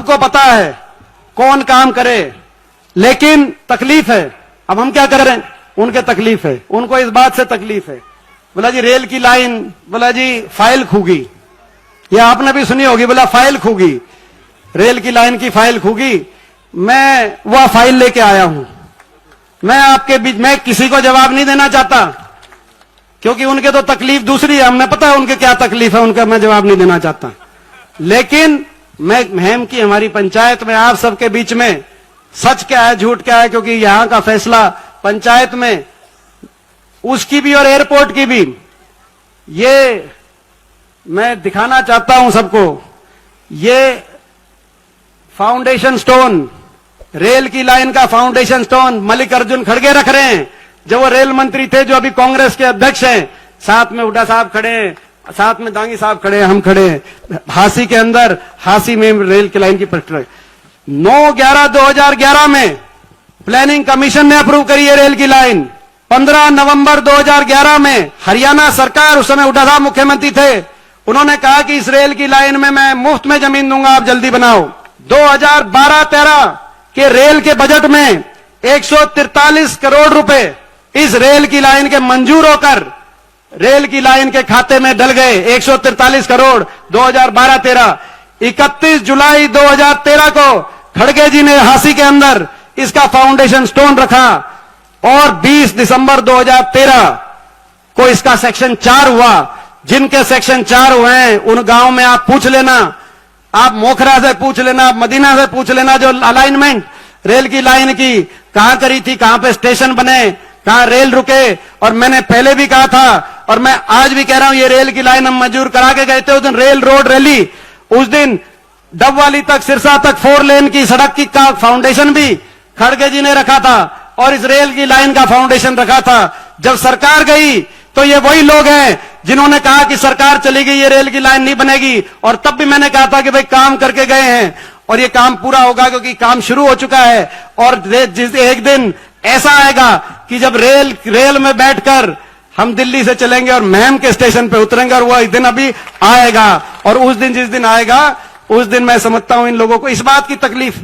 सबको पता है कौन काम करे, लेकिन तकलीफ है। अब हम क्या कर रहे हैं, उनके तकलीफ है, उनको इस बात से तकलीफ है। बोला जी रेल की लाइन, बोला जी फाइल खूगी, या आपने भी सुनी होगी, बोला फाइल खूगी, रेल की लाइन की फाइल खूगी। मैं वह फाइल लेके आया हूं। मैं आपके बीच में किसी को जवाब नहीं देना चाहता, क्योंकि उनके तो तकलीफ दूसरी है, हमें पता है उनके क्या तकलीफ है, उनका मैं जवाब नहीं देना चाहता। लेकिन मैं महम की हमारी पंचायत में आप सबके बीच में सच क्या है झूठ क्या है, क्योंकि यहां का फैसला पंचायत में उसकी भी और एयरपोर्ट की भी, ये मैं दिखाना चाहता हूं सबको। ये फाउंडेशन स्टोन, रेल की लाइन का फाउंडेशन स्टोन मल्लिकार्जुन खड़गे रख रहे हैं, जो वो रेल मंत्री थे, जो अभी कांग्रेस के अध्यक्ष हैं। साथ में हुड्डा साहब खड़े हैं, साथ में दांगी साहब खड़े हैं, हम खड़े हैं हासी के अंदर, हासी में रेल की लाइन की पटरी 9/11/2011 में प्लानिंग कमीशन ने अप्रूव करी है रेल की लाइन। 15 नवंबर 2011 में हरियाणा सरकार, उस समय हुड्डा साहब मुख्यमंत्री थे, उन्होंने कहा कि इस रेल की लाइन में मैं मुफ्त में जमीन दूंगा, आप जल्दी बनाओ। 2012-13 के रेल के बजट में 143 करोड़ रुपए इस रेल की लाइन के मंजूर होकर रेल की लाइन के खाते में डल गए। 143 करोड़ 2012-13। 31 जुलाई 2013 को खड़गे जी ने हासी के अंदर इसका फाउंडेशन स्टोन रखा, और 20 दिसंबर 2013 को इसका सेक्शन 4 हुआ। जिनके सेक्शन 4 हुए हैं उन गांव में आप पूछ लेना, आप मोखरा से पूछ लेना, आप मदीना से पूछ लेना, जो अलाइनमेंट रेल की लाइन की कहां करी थी, कहां पे स्टेशन बने, कहां रेल रुके। और मैंने पहले भी कहा था और मैं आज भी कह रहा हूं, ये रेल की लाइन हम मंजूर करा के गए थे उस दिन रेल रोड रैली, उस दिन डबवाली तक सिरसा तक 4 लेन की सड़क की का फाउंडेशन भी खड़गे जी ने रखा था, और इस रेल की लाइन का फाउंडेशन रखा था। जब सरकार गई तो ये वही लोग हैं जिन्होंने कहा कि सरकार चली गई, ये रेल की लाइन नहीं बनेगी। और तब भी मैंने कहा था कि भाई काम करके गए हैं और ये काम पूरा होगा, क्योंकि काम शुरू हो चुका है। और जिस एक दिन ऐसा आएगा कि जब रेल में बैठकर हम दिल्ली से चलेंगे और महम के स्टेशन पे उतरेंगे, और वह दिन अभी आएगा। और उस दिन जिस दिन आएगा, उस दिन मैं समझता हूं इन लोगों को इस बात की तकलीफ